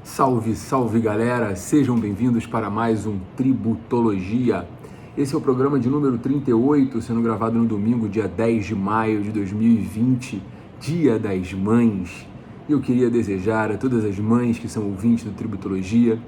Salve, salve galera, sejam bem-vindos para mais um Tributologia. Esse é o programa de número 38, sendo gravado no domingo, dia 10 de maio de 2020, Dia das Mães. Eu queria desejar a todas as mães que são ouvintes do Tributologia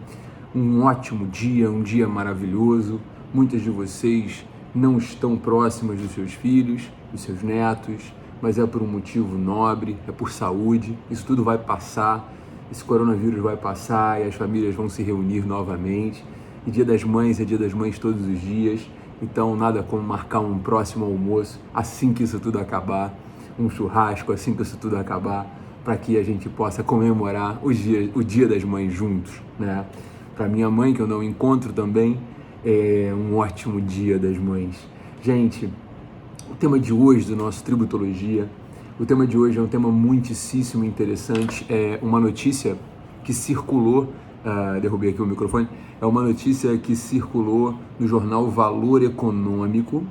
um ótimo dia, um dia maravilhoso. Muitas de vocês não estão próximas dos seus filhos, dos seus netos, mas é por um motivo nobre, é por saúde. Isso tudo vai passar. Esse coronavírus vai passar e as famílias vão se reunir novamente. E Dia das Mães é Dia das Mães todos os dias. Então nada como marcar um próximo almoço assim que isso tudo acabar, um churrasco assim que isso tudo acabar, para que a gente possa comemorar o Dia das Mães juntos, né? Para minha mãe, que eu não encontro também, é um ótimo Dia das Mães. Gente, o tema de hoje do nosso Tributologia, o tema de hoje é um tema muitíssimo interessante, é uma notícia que circulou, derrubei aqui o microfone, é uma notícia que circulou no jornal Valor Econômico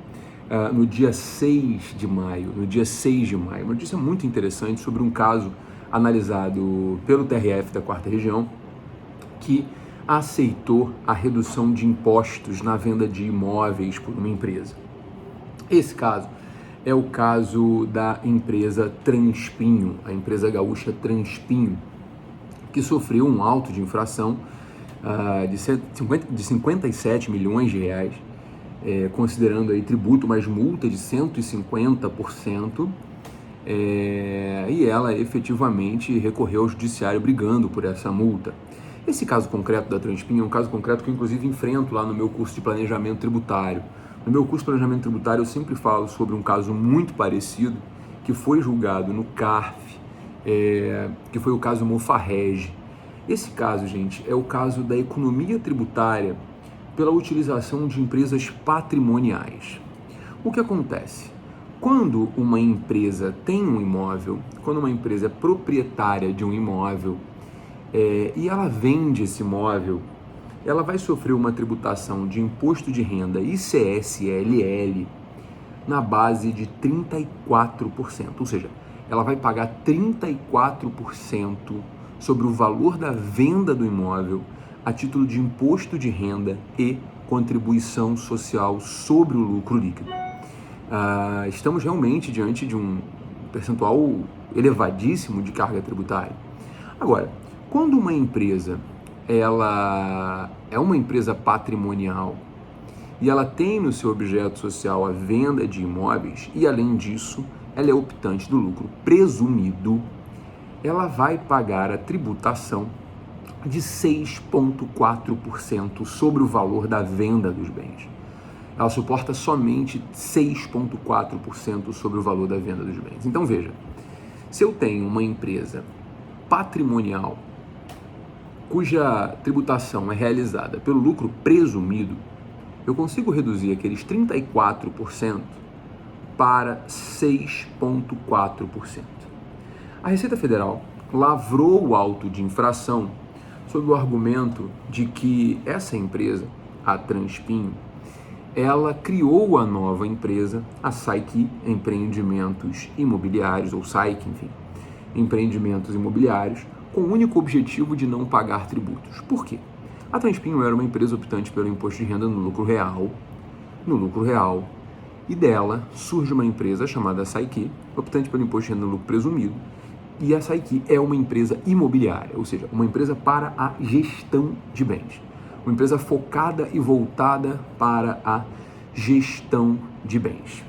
no dia 6 de maio, uma notícia muito interessante sobre um caso analisado pelo TRF da 4ª Região, que aceitou a redução de impostos na venda de imóveis por uma empresa. Esse caso é o caso da empresa Transpinho, a empresa gaúcha Transpinho, que sofreu um auto de infração de 57 milhões de reais, considerando aí tributo mais multa de 150%, e ela efetivamente recorreu ao judiciário brigando por essa multa. Esse caso concreto da Transpinho é um caso concreto que eu inclusive enfrento lá no meu curso de planejamento tributário. No meu curso de planejamento tributário eu sempre falo sobre um caso muito parecido que foi julgado no CARF, que foi o caso Mofarrege. Esse caso, gente, é o caso da economia tributária pela utilização de empresas patrimoniais. O que acontece? Quando uma empresa tem um imóvel, quando uma empresa é proprietária de um imóvel e ela vende esse imóvel, ela vai sofrer uma tributação de imposto de renda ICSLL na base de 34%, ou seja, ela vai pagar 34% sobre o valor da venda do imóvel a título de imposto de renda e contribuição social sobre o lucro líquido. Estamos realmente diante de um percentual elevadíssimo de carga tributária. Agora, quando uma empresa ela é uma empresa patrimonial e ela tem no seu objeto social a venda de imóveis e, além disso, ela é optante do lucro presumido, ela vai pagar a tributação de 6,4% sobre o valor da venda dos bens. Ela suporta somente 6,4% sobre o valor da venda dos bens. Então veja, se eu tenho uma empresa patrimonial cuja tributação é realizada pelo lucro presumido, eu consigo reduzir aqueles 34% para 6,4%. A Receita Federal lavrou o auto de infração sob o argumento de que essa empresa, a Transpinho, ela criou a nova empresa, a SAIC Empreendimentos Imobiliários, ou SAIC, enfim, Empreendimentos Imobiliários, com o único objetivo de não pagar tributos. Por quê? A Transpinho era uma empresa optante pelo imposto de renda no lucro real, e dela surge uma empresa chamada SAIC, optante pelo imposto de renda no lucro presumido, e a SAIC é uma empresa imobiliária, ou seja, uma empresa para a gestão de bens. Uma empresa focada e voltada para a gestão de bens.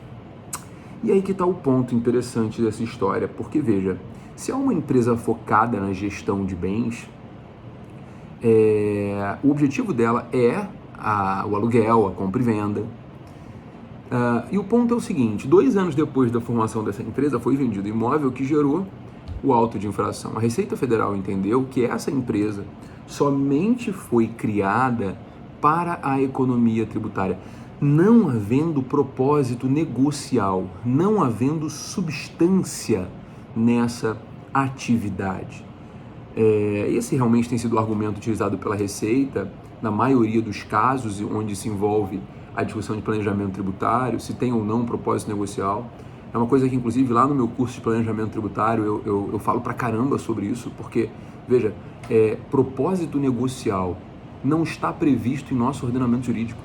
E aí que está o ponto interessante dessa história, porque veja, se é uma empresa focada na gestão de bens, o objetivo dela é o aluguel, a compra e venda. E o ponto é o seguinte, 2 anos depois da formação dessa empresa foi vendido imóvel que gerou o auto de infração. A Receita Federal entendeu que essa empresa somente foi criada para a economia tributária, não havendo propósito negocial, não havendo substância nessa atividade. Esse realmente tem sido o argumento utilizado pela Receita na maioria dos casos onde se envolve a discussão de planejamento tributário, se tem ou não um propósito negocial. É uma coisa que, inclusive, lá no meu curso de planejamento tributário, eu falo pra caramba sobre isso, porque, veja, propósito negocial não está previsto em nosso ordenamento jurídico.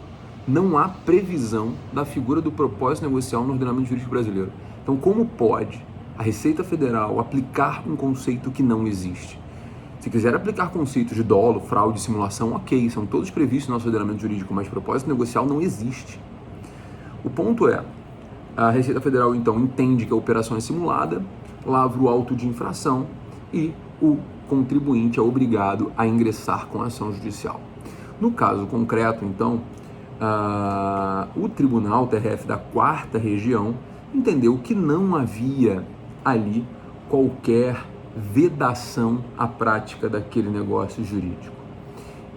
Não há previsão da figura do propósito negocial no ordenamento jurídico brasileiro. Então, como pode a Receita Federal aplicar um conceito que não existe? Se quiser aplicar conceitos de dolo, fraude, simulação, ok, são todos previstos no nosso ordenamento jurídico, mas propósito negocial não existe. O ponto é, a Receita Federal então entende que a operação é simulada, lavra o auto de infração e o contribuinte é obrigado a ingressar com a ação judicial. No caso concreto, então, o Tribunal TRF da 4ª Região entendeu que não havia ali qualquer vedação à prática daquele negócio jurídico.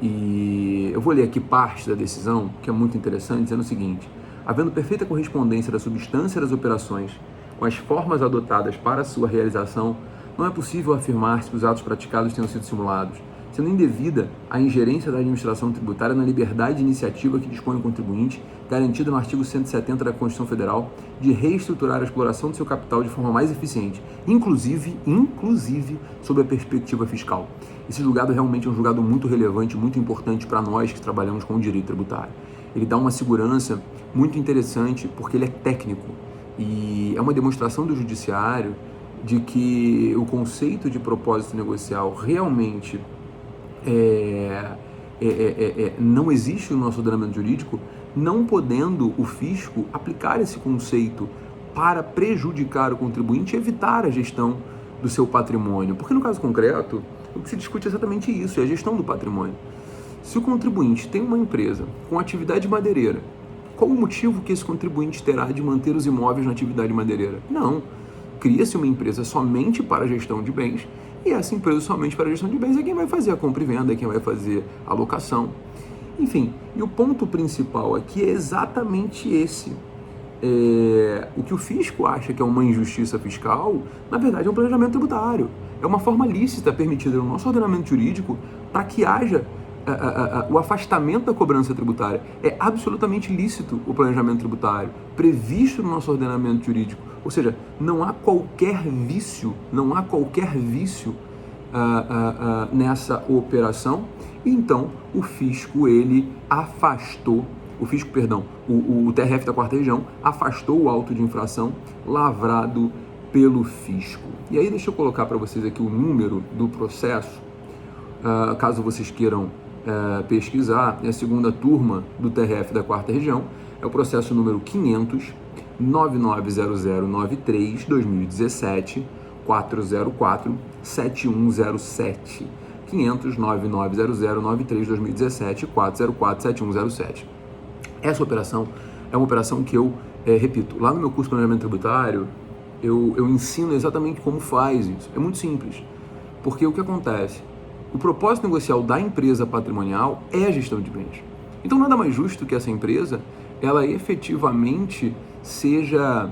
E eu vou ler aqui parte da decisão, que é muito interessante, dizendo o seguinte: havendo perfeita correspondência da substância das operações com as formas adotadas para sua realização, não é possível afirmar-se que os atos praticados tenham sido simulados, sendo indevida a ingerência da administração tributária na liberdade de iniciativa que dispõe o contribuinte, garantida no artigo 170 da Constituição Federal, de reestruturar a exploração do seu capital de forma mais eficiente, inclusive sob a perspectiva fiscal. Esse julgado realmente é um julgado muito relevante, muito importante para nós que trabalhamos com o direito tributário. Ele dá uma segurança muito interessante porque ele é técnico e é uma demonstração do judiciário de que o conceito de propósito negocial realmente não existe no nosso ordenamento jurídico, não podendo o fisco aplicar esse conceito para prejudicar o contribuinte e evitar a gestão do seu patrimônio. Porque no caso concreto, o que se discute é exatamente isso, é a gestão do patrimônio. Se o contribuinte tem uma empresa com atividade madeireira, qual o motivo que esse contribuinte terá de manter os imóveis na atividade madeireira? Não. Cria-se uma empresa somente para a gestão de bens, e essa empresa somente para a gestão de bens é quem vai fazer a compra e venda, é quem vai fazer a locação. Enfim, e o ponto principal aqui é exatamente esse. O que o fisco acha que é uma injustiça fiscal, na verdade é um planejamento tributário. É uma forma lícita permitida no nosso ordenamento jurídico para que haja o afastamento da cobrança tributária. É absolutamente lícito o planejamento tributário, previsto no nosso ordenamento jurídico. Ou seja, não há qualquer vício nessa operação. Então, o fisco, ele afastou, o TRF da 4ª Região afastou o auto de infração lavrado pelo fisco. E aí deixa eu colocar para vocês aqui o número do processo, caso vocês queiram pesquisar. É a 2ª turma do TRF da 4ª Região, é o processo número 500-990093-2017, 404-7107, 500-990093-2017, 404-7107. Essa operação é uma operação que eu, repito, lá no meu curso de planejamento tributário, eu ensino exatamente como faz isso. É muito simples, porque o que acontece? O propósito negocial da empresa patrimonial é a gestão de bens. Então nada mais justo que essa empresa, ela efetivamente seja,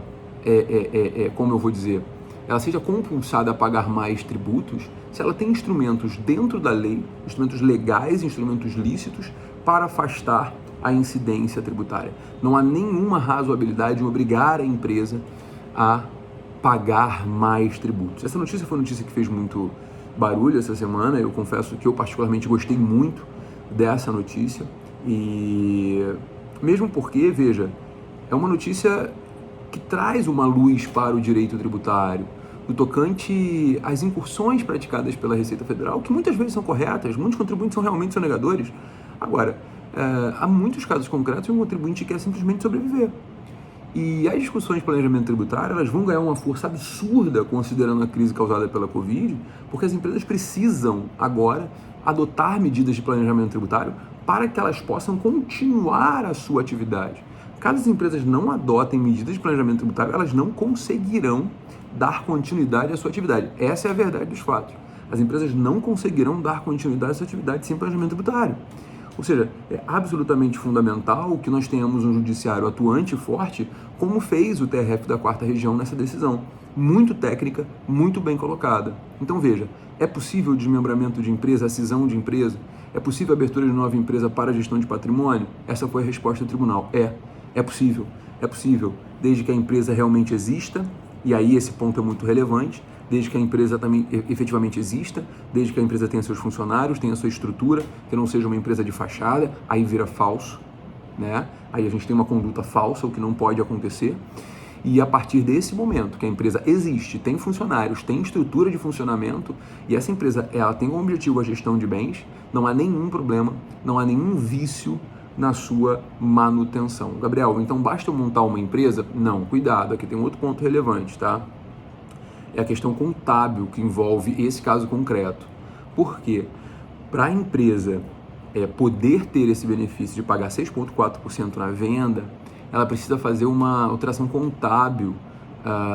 como eu vou dizer, ela seja compulsada a pagar mais tributos se ela tem instrumentos dentro da lei, instrumentos legais, instrumentos lícitos para afastar a incidência tributária. Não há nenhuma razoabilidade em obrigar a empresa a pagar mais tributos. Essa notícia foi uma notícia que fez muito barulho essa semana. Eu confesso que eu particularmente gostei muito dessa notícia, e mesmo porque, veja, é uma notícia que traz uma luz para o direito tributário, no tocante às incursões praticadas pela Receita Federal, que muitas vezes são corretas, muitos contribuintes são realmente sonegadores. Agora, há muitos casos concretos em um contribuinte quer simplesmente sobreviver. E as discussões de planejamento tributário, elas vão ganhar uma força absurda considerando a crise causada pela Covid, porque as empresas precisam agora adotar medidas de planejamento tributário para que elas possam continuar a sua atividade. Caso as empresas não adotem medidas de planejamento tributário, elas não conseguirão dar continuidade à sua atividade. Essa é a verdade dos fatos. As empresas não conseguirão dar continuidade à sua atividade sem planejamento tributário. Ou seja, é absolutamente fundamental que nós tenhamos um judiciário atuante e forte, como fez o TRF da 4ª Região nessa decisão. Muito técnica, muito bem colocada. Então veja, é possível desmembramento de empresa, a cisão de empresa? É possível a abertura de nova empresa para a gestão de patrimônio? Essa foi a resposta do tribunal. É possível, desde que a empresa realmente exista, e aí esse ponto é muito relevante, desde que a empresa também efetivamente exista, desde que a empresa tenha seus funcionários, tenha sua estrutura, que não seja uma empresa de fachada, aí vira falso, né? Aí a gente tem uma conduta falsa, o que não pode acontecer. E a partir desse momento que a empresa existe, tem funcionários, tem estrutura de funcionamento e essa empresa ela tem como objetivo a gestão de bens, não há nenhum problema, não há nenhum vício na sua manutenção. Gabriel, então basta eu montar uma empresa? Não, cuidado, aqui tem um outro ponto relevante, tá? É a questão contábil que envolve esse caso concreto. Por quê? Para a empresa poder ter esse benefício de pagar 6,4% na venda, ela precisa fazer uma alteração contábil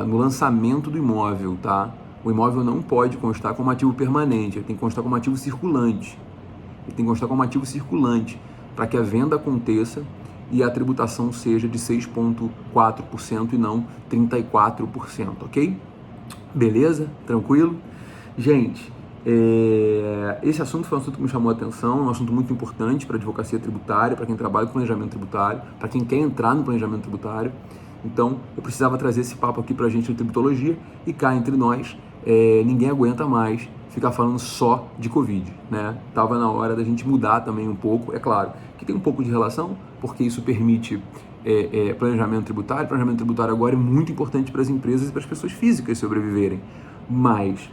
no lançamento do imóvel, tá? O imóvel não pode constar como ativo permanente, ele tem que constar como ativo circulante. Para que a venda aconteça e a tributação seja de 6,4% e não 34%, ok? Beleza? Tranquilo? Gente, esse assunto foi um assunto que me chamou a atenção, um assunto muito importante para a advocacia tributária, para quem trabalha com planejamento tributário, para quem quer entrar no planejamento tributário. Então, eu precisava trazer esse papo aqui para a gente no Tributologia e cá entre nós, ninguém aguenta mais ficar falando só de Covid, né? Tava na hora da gente mudar também um pouco, é claro, que tem um pouco de relação, porque isso permite planejamento tributário. Planejamento tributário agora é muito importante para as empresas e para as pessoas físicas sobreviverem, mas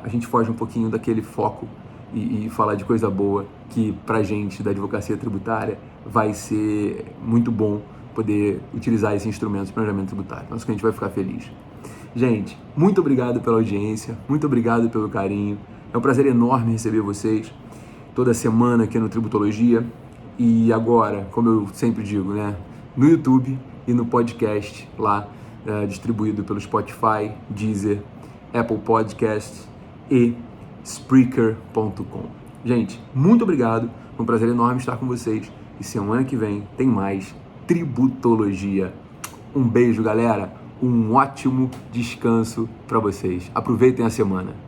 a gente foge um pouquinho daquele foco e falar de coisa boa que pra gente da advocacia tributária vai ser muito bom poder utilizar esse instrumento de planejamento tributário. Nossa, que a gente vai ficar feliz. Gente, muito obrigado pela audiência, muito obrigado pelo carinho. É um prazer enorme receber vocês toda semana aqui no Tributologia e agora, como eu sempre digo, né, no YouTube e no podcast lá distribuído pelo Spotify, Deezer, Apple Podcasts e Spreaker.com. Gente, muito obrigado, foi um prazer enorme estar com vocês e semana que vem tem mais Tributologia. Um beijo, galera, um ótimo descanso para vocês. Aproveitem a semana.